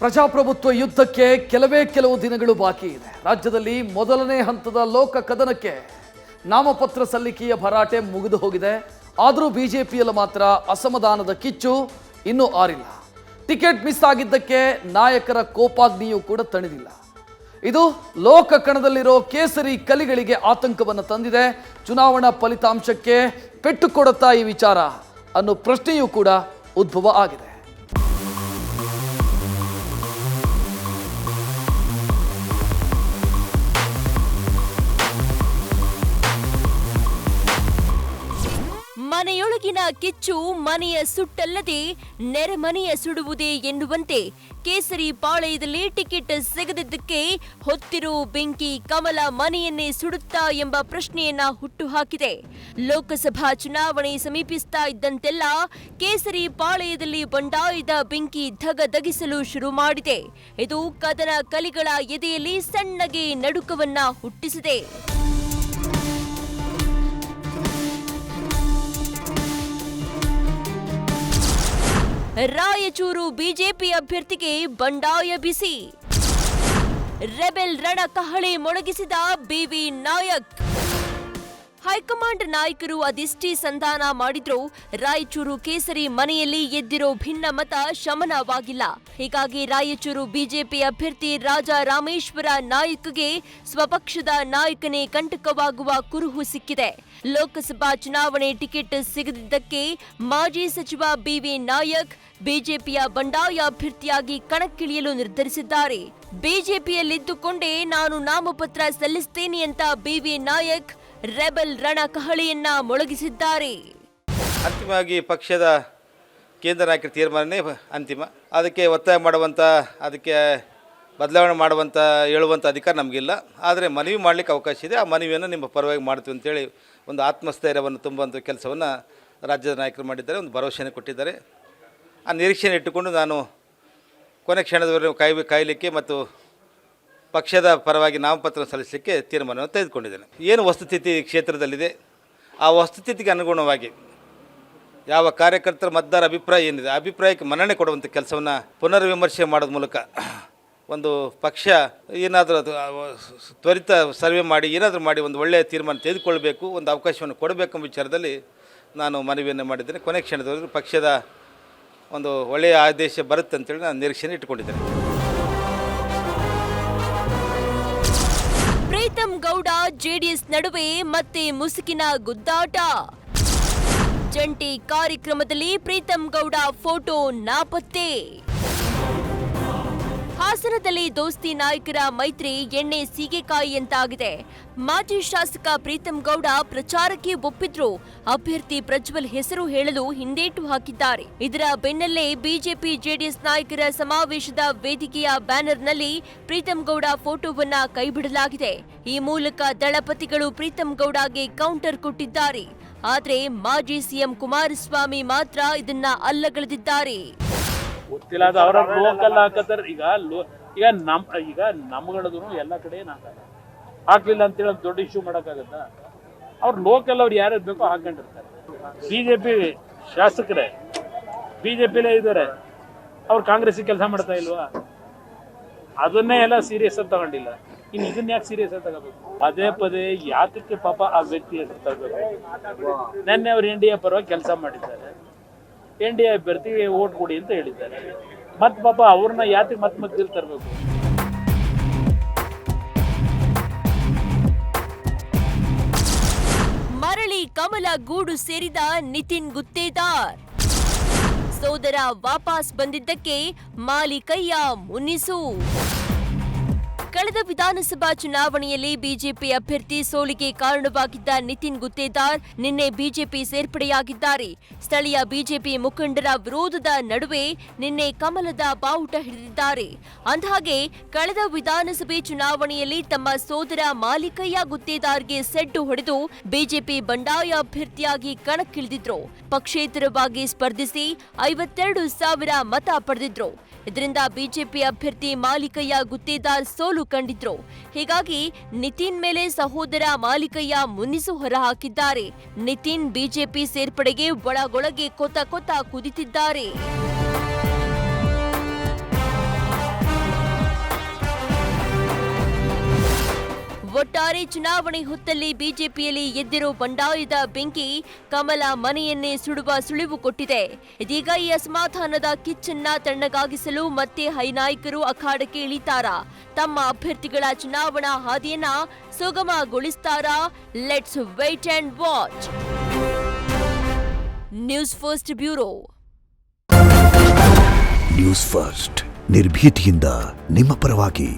ಪ್ರಜಾಪ್ರಭುತ್ವ ಯುದ್ಧಕ್ಕೆ ಕೆಲವು ದಿನಗಳು ಬಾಕಿ ಇದೆ. ರಾಜ್ಯದಲ್ಲಿ ಮೊದಲನೇ ಹಂತದ ಲೋಕ ಕದನಕ್ಕೆ ನಾಮಪತ್ರ ಸಲ್ಲಿಕೆಯ ಭರಾಟೆ ಮುಗಿದು ಹೋಗಿದೆ. ಆದರೂ ಬಿಜೆಪಿಯಲ್ಲಿ ಮಾತ್ರ ಅಸಮಾಧಾನದ ಕಿಚ್ಚು ಇನ್ನೂ ಆರಿಲ್ಲ. ಟಿಕೆಟ್ ಮಿಸ್ ಆಗಿದ್ದಕ್ಕೆ ನಾಯಕರ ಕೋಪಾಗ್ನಿಯೂ ಕೂಡ ತಣಿದಿಲ್ಲ. ಇದು ಲೋಕ ಕಣದಲ್ಲಿರೋ ಕೇಸರಿ ಕಲಿಗಳಿಗೆ ಆತಂಕವನ್ನು ತಂದಿದೆ. ಚುನಾವಣಾ ಫಲಿತಾಂಶಕ್ಕೆ ಪೆಟ್ಟು ಕೊಡುತ್ತಾ ಈ ವಿಚಾರ ಅನ್ನೋ ಪ್ರಶ್ನೆಯೂ ಕೂಡ ಉದ್ಭವ ಆಗಿದೆ. ಮನೆಯೊಳಗಿನ ಕಿಚ್ಚು ಮನೆಯ ಸುಟ್ಟಲ್ಲದೆ ನೆರೆಮನೆಯ ಸುಡುವುದೇ ಎನ್ನುವಂತೆ ಕೇಸರಿ ಪಾಳಯದಲ್ಲಿ ಟಿಕೆಟ್ ಸಿಗದಿದ್ದಕ್ಕೆ ಹೊತ್ತಿರೋ ಬೆಂಕಿ ಕಮಲ ಮನೆಯನ್ನೇ ಸುಡುತ್ತಾ ಎಂಬ ಪ್ರಶ್ನೆಯನ್ನ ಹುಟ್ಟುಹಾಕಿದೆ. ಲೋಕಸಭಾ ಚುನಾವಣೆ ಸಮೀಪಿಸ್ತಾ ಇದ್ದಂತೆಲ್ಲ ಕೇಸರಿ ಪಾಳಯದಲ್ಲಿ ಬಂಡಾಯದ ಬೆಂಕಿ ಧಗಧಗಿಸಲು ಶುರು ಮಾಡಿದೆ. ಇದು ಕದನ ಕಲಿಗಳ ಎದೆಯಲ್ಲಿ ಸಣ್ಣಗೆ ನಡುಕವನ್ನ ಹುಟ್ಟಿಸಿದೆ. ರಾಯಚೂರು ಬಿಜೆಪಿ ಅಭ್ಯರ್ಥಿಗೆ ಬಂಡಾಯ ಬಿಸಿ. ರೆಬೆಲ್ ರಣ ಕಹಳೆ ಮೊಳಗಿಸಿದ ಬಿವಿ ನಾಯಕ್. ಹೈಕಮಾಂಡ್ ನಾಯಕರು ಅದೆಷ್ಟೇ ಸಂಧಾನ ಮಾಡಿದ್ರೂ ರಾಯಚೂರು ಕೇಸರಿ ಮನೆಯಲ್ಲಿ ಎದ್ದಿರೋ ಭಿನ್ನ ಮತ ಶಮನವಾಗಿಲ್ಲ. ಹೀಗಾಗಿ ರಾಯಚೂರು ಬಿಜೆಪಿ ಅಭ್ಯರ್ಥಿ ರಾಜಾ ರಾಮೇಶ್ವರ ನಾಯಕ್ಗೆ ಸ್ವಪಕ್ಷದ ನಾಯಕನೇ ಕಂಟಕವಾಗುವ ಕುರುಹು ಸಿಕ್ಕಿದೆ. ಲೋಕಸಭಾ ಚುನಾವಣೆ ಟಿಕೆಟ್ ಸಿಗದಿದ್ದಕ್ಕೆ ಮಾಜಿ ಸಚಿವ ಬಿವಿ ನಾಯಕ್ ಬಿಜೆಪಿಯ ಬಂಡಾಯ ಅಭ್ಯರ್ಥಿಯಾಗಿ ಕಣಕ್ಕಿಳಿಯಲು ನಿರ್ಧರಿಸಿದ್ದಾರೆ. ಬಿಜೆಪಿಯಲ್ಲಿದ್ದುಕೊಂಡೇ ನಾನು ನಾಮಪತ್ರ ಸಲ್ಲಿಸುತ್ತೇನೆ ಅಂತ ಬಿವಿ ನಾಯಕ್ ರೆಬೆಲ್ ರಣ ಕಹಳೆಯನ್ನ ಮೊಳಗಿಸಿದ್ದಾರೆ. ಅಂತಿಮವಾಗಿ ಪಕ್ಷದ ಕೇಂದ್ರ ನಾಯಕರ ತೀರ್ಮಾನನೇ ಅಂತಿಮ. ಅದಕ್ಕೆ ಒತ್ತಾಯ ಮಾಡುವಂಥ, ಅದಕ್ಕೆ ಬದಲಾವಣೆ ಮಾಡುವಂಥ ಹೇಳುವಂಥ ಅಧಿಕಾರ ನಮಗಿಲ್ಲ. ಆದರೆ ಮನವಿ ಮಾಡಲಿಕ್ಕೆ ಅವಕಾಶ ಇದೆ. ಆ ಮನವಿಯನ್ನು ನಿಮ್ಮ ಪರವಾಗಿ ಮಾಡ್ತೀವಿ ಅಂತೇಳಿ ಒಂದು ಆತ್ಮಸ್ಥೈರ್ಯವನ್ನು ತುಂಬುವಂಥ ಕೆಲಸವನ್ನು ರಾಜ್ಯದ ನಾಯಕರು ಮಾಡಿದ್ದಾರೆ. ಒಂದು ಭರವಸೆಯನ್ನು ಕೊಟ್ಟಿದ್ದಾರೆ. ಆ ನಿರೀಕ್ಷೆಯನ್ನು ಇಟ್ಟುಕೊಂಡು ನಾನು ಕೊನೆ ಕ್ಷಣದವರೆಗೂ ಕಾಯಲಿಕ್ಕೆ ಮತ್ತು ಪಕ್ಷದ ಪರವಾಗಿ ನಾಮಪತ್ರ ಸಲ್ಲಿಸಲಿಕ್ಕೆ ತೀರ್ಮಾನವನ್ನು ತೆಗೆದುಕೊಂಡಿದ್ದೇನೆ. ಏನು ವಸ್ತುಸ್ಥಿತಿ ಕ್ಷೇತ್ರದಲ್ಲಿದೆ, ಆ ವಸ್ತುಸ್ಥಿತಿಗೆ ಅನುಗುಣವಾಗಿ ಯಾವ ಕಾರ್ಯಕರ್ತರ ಮತದಾರ ಅಭಿಪ್ರಾಯ ಏನಿದೆ, ಆ ಅಭಿಪ್ರಾಯಕ್ಕೆ ಮನ್ನಣೆ ಕೊಡುವಂಥ ಕೆಲಸವನ್ನು ಪುನರ್ವಿಮರ್ಶೆ ಮಾಡೋದ್ರ ಮೂಲಕ ಒಂದು ಪಕ್ಷ ಏನಾದರೂ ತ್ವರಿತ ಸರ್ವೆ ಮಾಡಿ ಏನಾದರೂ ಮಾಡಿ ಒಂದು ಒಳ್ಳೆಯ ತೀರ್ಮಾನ ತೆಗೆದುಕೊಳ್ಬೇಕು, ಒಂದು ಅವಕಾಶವನ್ನು ಕೊಡಬೇಕೆಂಬ ವಿಚಾರದಲ್ಲಿ ನಾನು ಮನವಿಯನ್ನು ಮಾಡಿದ್ದೇನೆ. ಕೊನೆ ಕ್ಷಣದವರೆಗೂ ಪಕ್ಷದ ಒಂದು ಒಳ್ಳೆಯ ಆದೇಶ ಬರುತ್ತೆ ಅಂತೇಳಿ ನಾನು ನಿರೀಕ್ಷೆಯನ್ನು ಇಟ್ಟುಕೊಂಡಿದ್ದೇನೆ. ಪ್ರೀತಂ ಗೌಡ ಜೆಡಿಎಸ್ ನಡುವೆ ಮತ್ತೆ ಮುಸುಕಿನ ಗುದ್ದಾಟ. ಜಂಟಿ ಕಾರ್ಯಕ್ರಮದಲ್ಲಿ ಪ್ರೀತಂ ಗೌಡ ಫೋಟೋ ನಾಪತ್ತೆ. ಹಾಸನದಲ್ಲಿ ದೋಸ್ತಿ ನಾಯಕರ ಮೈತ್ರಿ ಎಣ್ಣೆ ಸೀಗೆಕಾಯಿಯಂತಾಗಿದೆ. ಮಾಜಿ ಶಾಸಕ ಪ್ರೀತಂ ಗೌಡ ಪ್ರಚಾರಕ್ಕೆ ಒಪ್ಪಿದ್ರು ಅಭ್ಯರ್ಥಿ ಪ್ರಜ್ವಲ್ ಹೆಸರು ಹೇಳಲು ಹಿಂದೇಟು ಹಾಕಿದ್ದಾರೆ. ಇದರ ಬೆನ್ನಲ್ಲೇ ಬಿಜೆಪಿ ಜೆಡಿಎಸ್ ನಾಯಕರ ಸಮಾವೇಶದ ವೇದಿಕೆಯ ಬ್ಯಾನರ್ನಲ್ಲಿ ಪ್ರೀತಂ ಗೌಡ ಫೋಟೋವನ್ನ ಕೈಬಿಡಲಾಗಿದೆ. ಈ ಮೂಲಕ ದಳಪತಿಗಳು ಪ್ರೀತಂ ಗೌಡಗೆ ಕೌಂಟರ್ ಕೊಟ್ಟಿದ್ದಾರೆ. ಆದ್ರೆ ಮಾಜಿ ಸಿಎಂ ಕುಮಾರಸ್ವಾಮಿ ಮಾತ್ರ ಇದನ್ನ ಅಲ್ಲಗಳೆದಿದ್ದಾರೆ. ಗೊತ್ತಿಲ್ಲ, ಅದು ಅವರ ಲೋಕಲ್ ಹಾಕತ್ತಾರ. ಈಗ ನಮ್ಗಳದು ಎಲ್ಲ ಕಡೆ ಹಾಕ್ಲಿಲ್ಲ ಅಂತೇಳಿ ದೊಡ್ಡ ಇಶ್ಯೂ ಮಾಡಕ್ಕಾಗತ್ತಾ? ಅವ್ರು ಲೋಕಲ್ ಅವ್ರು ಯಾರ್ಯಾರು ಬೇಕೋ ಹಾಕೊಂಡಿರ್ತಾರೆ. ಬಿಜೆಪಿ ಶಾಸಕರೇ ಬಿಜೆಪಿಲೇ ಇದ್ದಾರೆ, ಅವ್ರು ಕಾಂಗ್ರೆಸ್ ಕೆಲಸ ಮಾಡ್ತಾ ಇಲ್ವಾ? ಅದನ್ನೇ ಎಲ್ಲ ಸೀರಿಯಸ್ ಅಂತ ತಗೊಂಡಿಲ್ಲ. ಇನ್ನು ಇದನ್ನ ಯಾಕೆ ಸೀರಿಯಸ್ ಆಗಿ ತಗೋಬೇಕು? ಪದೇ ಪದೇ ಯಾತಕ್ಕೆ ಪಾಪ ಆ ವ್ಯಕ್ತಿ ಹೆಸರು ತಗೋಬೇಕು? ನೆನ್ನೆ ಅವ್ರು NDA ಪರವಾಗಿ ಕೆಲಸ ಮಾಡಿದ್ದಾರೆ, NDA ಅಭ್ಯರ್ಥಿಗೆ ಓಟ್ ಕೊಡಿ ಅಂತ ಹೇಳಿದ್ದಾರೆ. ಮತ್ ಪಾಪ ಅವ್ರನ್ನ ಯಾತಿಗೆ ಮತ್ತೆ ತರಬೇಕು? ಮರಳಿ ಕಮಲ ಗೂಡು ಸೇರಿದ ನಿತಿನ್ ಗುತ್ತೇದಾರ್. ಸೋದರ ವಾಪಸ್ ಬಂದಿದ್ದಕ್ಕೆ ಮಾಲಿಕಯ್ಯ ಮುನಿಸು. ಕಳೆದ ವಿಧಾನಸಭಾ ಚುನಾವಣೆಯಲ್ಲಿ ಬಿಜೆಪಿ ಅಭ್ಯರ್ಥಿ ಸೋಲಿಗೆ ಕಾರಣವಾಗಿದ್ದ ನಿತಿನ್ ಗುತ್ತೇದಾರ್ ನಿನ್ನೆ ಬಿಜೆಪಿ ಸೇರ್ಪಡೆಯಾಗಿದ್ದಾರೆ. ಸ್ಥಳೀಯ ಬಿಜೆಪಿ ಮುಖಂಡರ ವಿರೋಧದ ನಡುವೆ ನಿನ್ನೆ ಕಮಲದ ಬಾವುಟ ಹಿಡಿದಿದ್ದಾರೆ. ಅಂದಹಾಗೆ ಕಳೆದ ವಿಧಾನಸಭೆ ಚುನಾವಣೆಯಲ್ಲಿ ತಮ್ಮ ಸೋದರ ಮಾಲಿಕಯ್ಯ ಗುತ್ತೇದಾರ್ಗೆ ಸೆಡ್ಡು ಹೊಡೆದು ಬಿಜೆಪಿ ಬಂಡಾಯ ಅಭ್ಯರ್ಥಿಯಾಗಿ ಕಣಕ್ಕಿಳಿದಿದ್ರು. ಪಕ್ಷೇತರವಾಗಿ ಸ್ಪರ್ಧಿಸಿ 52,000 ಮತ ಪಡೆದಿದ್ರು. ಇದರಿಂದ ಬಿಜೆಪಿ ಅಭ್ಯರ್ಥಿ ಮಾಲಿಕಯ್ಯ ಗುತ್ತೇದಾರ್ ಸೋಲು ಕಂಡಿದ್ರು. ಹೀಗಾಗಿ ನಿತಿನ್ ಮೇಲೆ ಸಹೋದರ ಮಾಲಿಕಯ್ಯ ಮುನಿಸು ಹೊರಹಾಕಿದ್ದಾರೆ. ನಿತಿನ್ ಬಿಜೆಪಿ ಸೇರ್ಪಡೆಗೆ ಒಳಗೊಳಗೆ ಕೊತ ಕೊತ ಕುದಿತಿದ್ದಾರೆ. ಒಟ್ಟಾರೆ ಚುನಾವಣೆ ಹೊತ್ತಲ್ಲಿ ಬಿಜೆಪಿಯಲ್ಲಿ ಎದ್ದಿರೋ ಬಂಡಾಯದ ಬೆಂಕಿ ಕಮಲ ಮನೆಯನ್ನೇ ಸುಡುವ ಸುಳಿವು ಕೊಟ್ಟಿದೆ. ಇದೀಗ ಈ ಅಸಮಾಧಾನದ ಕಿಚ್ಚನ್ನ ತಣ್ಣಗಾಗಿಸಲು ಮತ್ತೆ ಹೈನಾಯಕರು ಅಖಾಡಕ್ಕೆ ಇಳಿತಾರಾ? ತಮ್ಮ ಅಭ್ಯರ್ಥಿಗಳ ಚುನಾವಣಾ ಹಾದಿಯನ್ನ ಸುಗಮಗೊಳಿಸ್ತಾರಾ? Let's wait and watch. News first bureau. News first ನಿರ್ಭೀತಿಯಿಂದ ನಿಮ್ಮ ಪರವಾಗಿ.